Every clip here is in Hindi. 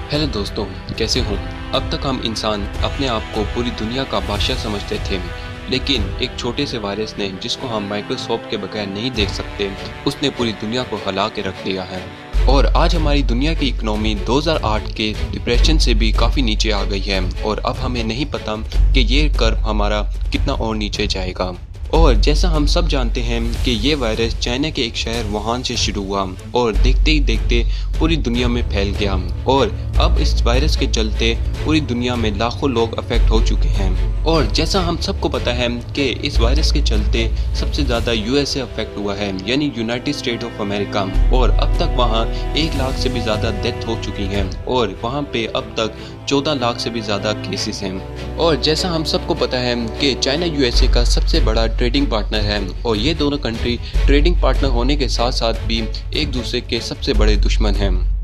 हेलो दोस्तों, कैसे हो? अब तक हम इंसान अपने आप को पूरी दुनिया का बादशाह समझते थे, लेकिन एक छोटे से वायरस ने, जिसको हम माइक्रोस्कोप के बगैर नहीं देख सकते, उसने पूरी दुनिया को हिला के रख दिया है। और आज हमारी दुनिया की इकोनॉमी 2008 के डिप्रेशन से भी काफ़ी नीचे आ गई है और अब हमें नहीं पता कि ये कर्व हमारा कितना और नीचे जाएगा। और जैसा हम सब जानते हैं कि ये वायरस चाइना के एक शहर वुहान से शुरू हुआ और देखते ही देखते पूरी दुनिया में फैल गया और अब इस वायरस के चलते पूरी दुनिया में लाखों लोग अफेक्ट हो चुके हैं। और जैसा हम सबको पता है कि इस वायरस के चलते सबसे ज़्यादा यूएसए अफेक्ट हुआ है, यानी यूनाइटेड स्टेट ऑफ अमेरिका, और अब तक वहाँ 1 लाख से भी ज़्यादा डेथ हो चुकी हैं और वहाँ पे अब तक 14 लाख से भी ज़्यादा केसेस हैं। और जैसा हम सबको पता है कि चाइना यूएसए का सबसे बड़ा ट्रेडिंग पार्टनर है और ये दोनों कंट्री ट्रेडिंग पार्टनर होने के साथ साथ भी एक दूसरे के सबसे बड़े दुश्मन हैं।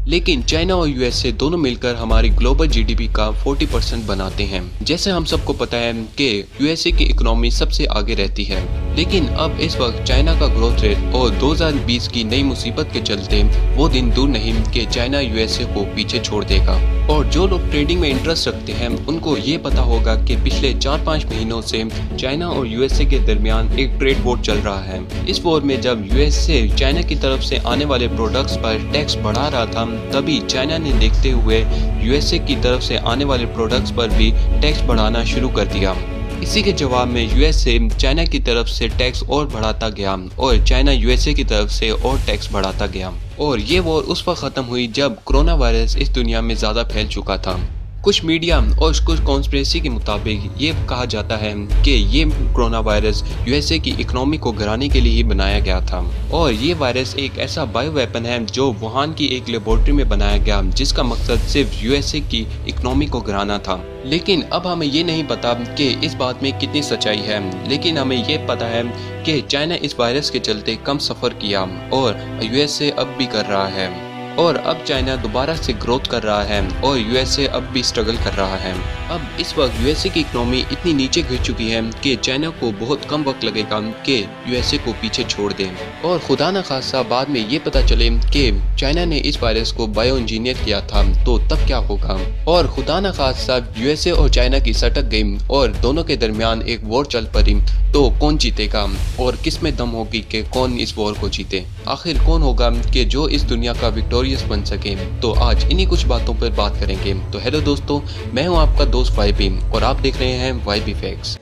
लेकिन चाइना और यूएसए दोनों मिलकर हमारी ग्लोबल जीडीपी का 40% बनाते हैं। जैसे हम सबको पता है कि यूएसए की इकोनॉमी सबसे आगे रहती है, लेकिन अब इस वक्त चाइना का ग्रोथ रेट और 2020 की नई मुसीबत के चलते वो दिन दूर नहीं कि चाइना यूएसए को पीछे छोड़ देगा। और जो लोग ट्रेडिंग में इंटरेस्ट रखते हैं उनको ये पता होगा कि पिछले 4-5 महीनों से चाइना और यूएसए के दरमियान एक ट्रेड वॉर चल रहा है। इस वॉर में जब यूएसए चाइना की तरफ से आने वाले प्रोडक्ट्स पर टैक्स बढ़ा रहा था, तभी चाइना ने देखते हुए यूएसए की तरफ से आने वाले प्रोडक्ट्स पर भी टैक्स बढ़ाना शुरू कर दिया। इसी के जवाब में यूएसए चाइना की तरफ से टैक्स और बढ़ाता गया और चाइना यूएसए की तरफ से और टैक्स बढ़ाता गया। और ये वॉर उस वक्त ख़त्म हुई जब कोरोना वायरस इस दुनिया में ज़्यादा फैल चुका था। कुछ मीडिया और कुछ कॉन्स्पिरेसी के मुताबिक ये कहा जाता है कि ये कोरोना वायरस यूएसए की इकोनॉमी को गिराने के लिए ही बनाया गया था और ये वायरस एक ऐसा बायो वेपन है जो वुहान की एक लेबोरेटरी में बनाया गया, जिसका मकसद सिर्फ यूएसए की इकोनॉमी को गिराना था। लेकिन अब हमें ये नहीं पता कि इस बात में कितनी सच्चाई है, लेकिन हमें ये पता है कि चाइना इस वायरस के चलते कम सफ़र किया और यूएसए अब भी कर रहा है। और अब चाइना दोबारा से ग्रोथ कर रहा है और यूएसए अब भी स्ट्रगल कर रहा है। अब इस वक्त यूएसए की इकोनॉमी इतनी नीचे गिर चुकी है कि चाइना को बहुत कम वक्त लगेगा कि यूएसए को पीछे छोड़ दे। और खुदा न खासा बाद में ये पता चले कि चाइना ने इस वायरस को बायो इंजीनियर किया था, तो तब क्या होगा। और खुदा न खासा यूएसए और चाइना की सटक गई और दोनों के दरमियान एक वॉर चल पड़ी, तो कौन जीतेगा और किस में दम होगी कि कौन इस वॉर को जीते। आखिर कौन होगा कि जो इस दुनिया का विक्टोरियस बन सके। तो आज इन्हीं कुछ बातों पर बात करेंगे। तो हेलो दोस्तों, मैं हूं आपका दोस्त वाईबी और आप देख रहे हैं वाईबी फैक्ट्स।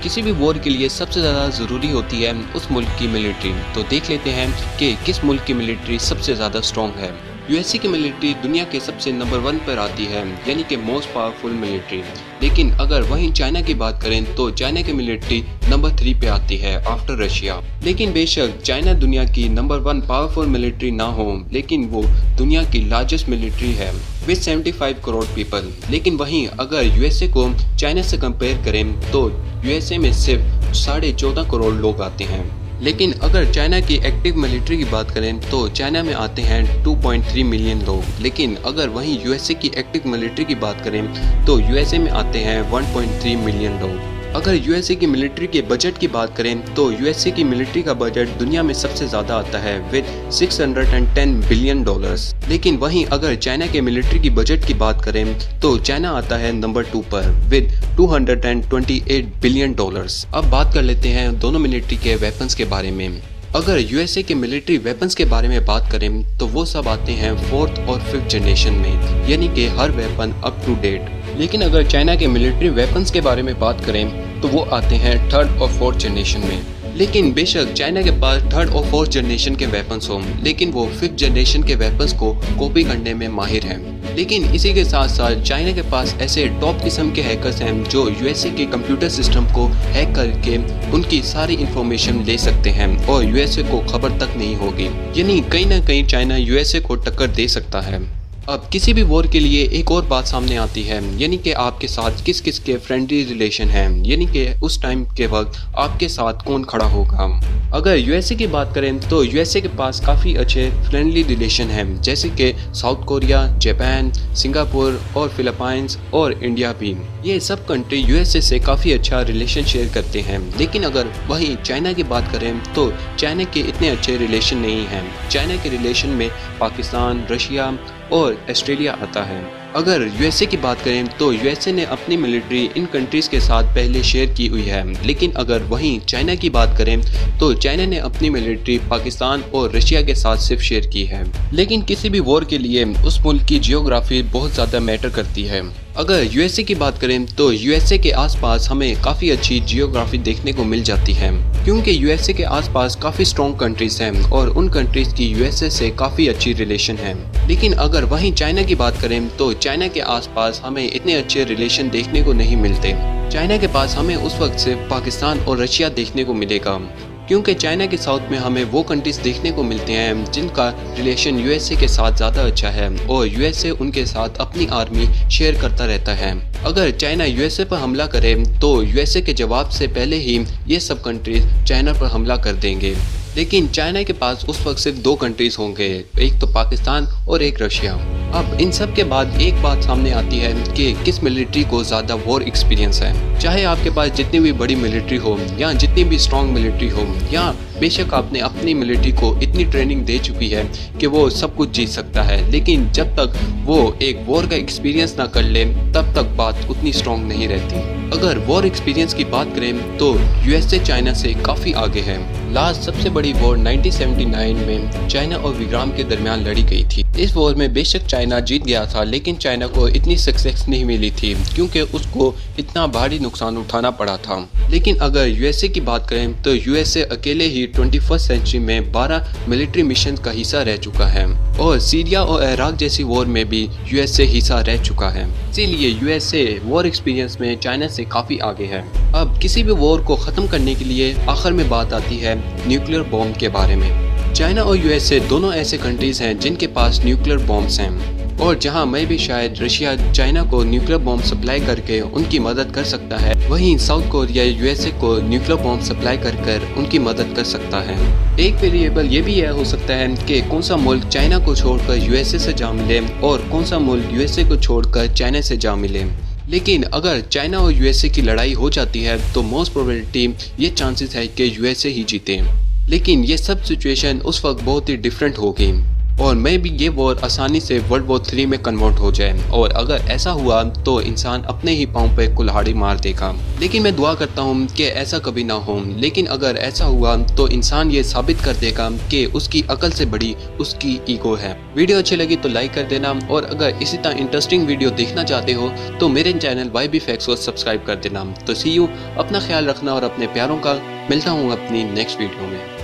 किसी भी वॉर के लिए सबसे ज़्यादा ज़रूरी होती है उस मुल्क की मिलिट्री। तो देख लेते हैं कि किस मुल्क की मिलिट्री सबसे ज़्यादा स्ट्रॉन्ग है। यूएसए की मिलिट्री दुनिया के सबसे नंबर 1 पर आती है, यानी कि मोस्ट पावरफुल मिलिट्री। लेकिन अगर वहीं चाइना की बात करें तो चाइना की मिलिट्री नंबर 3 पे आती है आफ्टर रशिया। लेकिन बेशक चाइना दुनिया की नंबर 1 पावरफुल मिलिट्री ना हो, लेकिन वो दुनिया की लार्जेस्ट मिलिट्री है विद 75 करोड़ पीपल। लेकिन वहीं अगर यूएसए को चाइना से कंपेयर करें तो यूएसए में सिर्फ 14.5 करोड़ लोग आते हैं। लेकिन अगर चाइना की एक्टिव मिलिट्री की बात करें तो चाइना में आते हैं 2.3 मिलियन लोग। लेकिन अगर वहीं यूएसए की एक्टिव मिलिट्री की बात करें तो यूएसए में आते हैं 1.3 मिलियन लोग। अगर यूएसए की मिलिट्री के बजट की बात करें तो यूएसए की मिलिट्री का बजट दुनिया में सबसे ज़्यादा आता है विद 610 बिलियन डॉलर्स। लेकिन वहीं अगर चाइना के मिलिट्री की बजट की बात करें तो चाइना आता है नंबर 2 पर विद 228 बिलियन डॉलर्स। अब बात कर लेते हैं दोनों मिलिट्री के वेपन्स के बारे में। अगर यूएसए के मिलिट्री वेपन्स के बारे में बात करें तो वो सब आते हैं 4th और 5th जनरेशन में, यानी कि हर वेपन अप टू डेट। लेकिन अगर चाइना के मिलिट्री वेपन्स के बारे में बात करें तो वो आते हैं 3rd और 4th जनरेशन में। लेकिन बेशक चाइना के पास 3rd और 4th जनरेशन के वेपन्स हों, लेकिन वो 5th जनरेशन के वेपन्स को कॉपी करने में माहिर हैं। लेकिन इसी के साथ साथ चाइना के पास ऐसे टॉप किस्म के हैकर्स हैं जो यूएसए के कंप्यूटर सिस्टम को हैक करके उनकी सारी इंफॉर्मेशन ले सकते हैं और यूएसए को खबर तक नहीं होगी। यानी कहीं ना कहीं चाइना यूएसए को टक्कर दे सकता है। अब किसी भी वॉर के लिए एक और बात सामने आती है, यानी कि आपके साथ किस किस के फ्रेंडली रिलेशन हैं, यानी कि उस टाइम के वक्त आपके साथ कौन खड़ा होगा। अगर यूएसए की बात करें तो यूएसए के पास काफ़ी अच्छे फ्रेंडली रिलेशन हैं, जैसे कि साउथ कोरिया, जापान, सिंगापुर और फिलीपींस और इंडिया भी। ये सब कंट्री यूएसए से काफ़ी अच्छा रिलेशन शेयर करते हैं। लेकिन अगर वहीं चाइना की बात करें तो चाइना के इतने अच्छे रिलेशन नहीं हैं। चाइना के रिलेशन में पाकिस्तान, रशिया और ऑस्ट्रेलिया आता है। अगर यूएसए की बात करें तो यूएसए ने अपनी मिलिट्री इन कंट्रीज़ के साथ पहले शेयर की हुई है। लेकिन अगर वहीं चाइना की बात करें तो चाइना ने अपनी मिलिट्री पाकिस्तान और रशिया के साथ सिर्फ शेयर की है। लेकिन किसी भी वॉर के लिए उस मुल्क की जियोग्राफी बहुत ज़्यादा मैटर करती है। अगर यूएसए की बात करें तो यूएसए के आसपास हमें काफ़ी अच्छी जियोग्राफी देखने को मिल जाती है, क्योंकि यूएसए के आसपास काफ़ी स्ट्रॉन्ग कंट्रीज़ हैं और उन कंट्रीज़ की यूएसए से काफ़ी अच्छी रिलेशन है। लेकिन अगर वहीं चाइना की बात करें तो चाइना के आसपास हमें इतने अच्छे रिलेशन देखने को नहीं मिलते। चाइना के पास हमें उस वक्त सिर्फ पाकिस्तान और रशिया देखने को मिलेगा, क्योंकि चाइना के साउथ में हमें वो कंट्रीज़ देखने को मिलते हैं जिनका रिलेशन यूएसए के साथ ज़्यादा अच्छा है और यूएसए उनके साथ अपनी आर्मी शेयर करता रहता है। अगर चाइना यूएसए पर हमला करे तो यूएसए के जवाब से पहले ही ये सब कंट्रीज़ चाइना पर हमला कर देंगे। लेकिन चाइना के पास उस वक्त सिर्फ दो कंट्रीज होंगे, एक तो पाकिस्तान और एक रशिया। अब इन सब के बाद एक बात सामने आती है कि किस मिलिट्री को ज़्यादा वॉर एक्सपीरियंस है। चाहे आपके पास जितनी भी बड़ी मिलिट्री हो या जितनी भी स्ट्रॉन्ग मिलिट्री हो, या बेशक आपने अपनी मिलिट्री को इतनी ट्रेनिंग दे चुकी है कि वो सब कुछ जीत सकता है, लेकिन जब तक वो एक वॉर का एक्सपीरियंस ना कर ले तब तक बात उतनी स्ट्रॉन्ग नहीं रहती। अगर वॉर एक्सपीरियंस की बात करें तो यूएसए चाइना से काफ़ी आगे है। लास्ट सबसे बड़ी वॉर 1979 में चाइना और वियतनाम के दरमियान लड़ी गई थी। इस वॉर में बेशक चाइना जीत गया था, लेकिन चाइना को इतनी सक्सेस नहीं मिली थी क्योंकि उसको इतना भारी नुकसान उठाना पड़ा था। लेकिन अगर यूएसए की बात करें तो यूएसए अकेले ही 21st सेंचुरी में 12 मिलिट्री मिशन का हिस्सा रह चुका है और सीरिया और इराक जैसी वॉर में भी यूएसए हिस्सा रह चुका है। इसीलिए यूएसए वॉर एक्सपीरियंस में चाइना से काफ़ी आगे है। अब किसी भी वॉर को ख़त्म करने के लिए आखिर में बात आती है न्यूक्लियर बॉम्ब के बारे में। चाइना और यूएसए दोनों ऐसे कंट्रीज़ हैं जिनके पास न्यूक्लियर बॉम्ब्स हैं, और जहां मैं भी शायद रशिया चाइना को न्यूक्लियर बॉम्ब सप्लाई करके उनकी मदद कर सकता है, वहीं साउथ कोरिया यूएसए को न्यूक्लियर बॉम्ब सप्लाई कर उनकी मदद कर सकता है। एक वेरिएबल ये भी यह हो सकता है कि कौन सा मुल्क चाइना को छोड़कर यूएसए से जा मिले और कौन सा मुल्क यूएसए को छोड़कर चाइना से जा मिले। लेकिन अगर चाइना और यूएसए की लड़ाई हो जाती है तो मोस्ट प्रोबेबिलिटी ये चांसेस है कि यूएसए ही जीते। लेकिन ये सब सिचुएशन उस वक्त बहुत ही डिफरेंट होगी और मैं भी ये वॉर आसानी से वर्ल्ड वॉर 3 में कन्वर्ट हो जाए, और अगर ऐसा हुआ तो इंसान अपने ही पाँव पे कुल्हाड़ी मार देगा। लेकिन मैं दुआ करता हूँ कि ऐसा कभी ना हो। लेकिन अगर ऐसा हुआ तो इंसान ये साबित कर देगा कि उसकी अकल से बड़ी उसकी ईगो है। वीडियो अच्छी लगी तो लाइक कर देना, और अगर इसी तरह इंटरेस्टिंग वीडियो देखना चाहते हो तो मेरे चैनल YB Facts को सब्सक्राइब कर देना। तो सी यू, अपना ख्याल रखना और अपने प्यारों का। मिलता हूँ अपनी नेक्स्ट वीडियो में।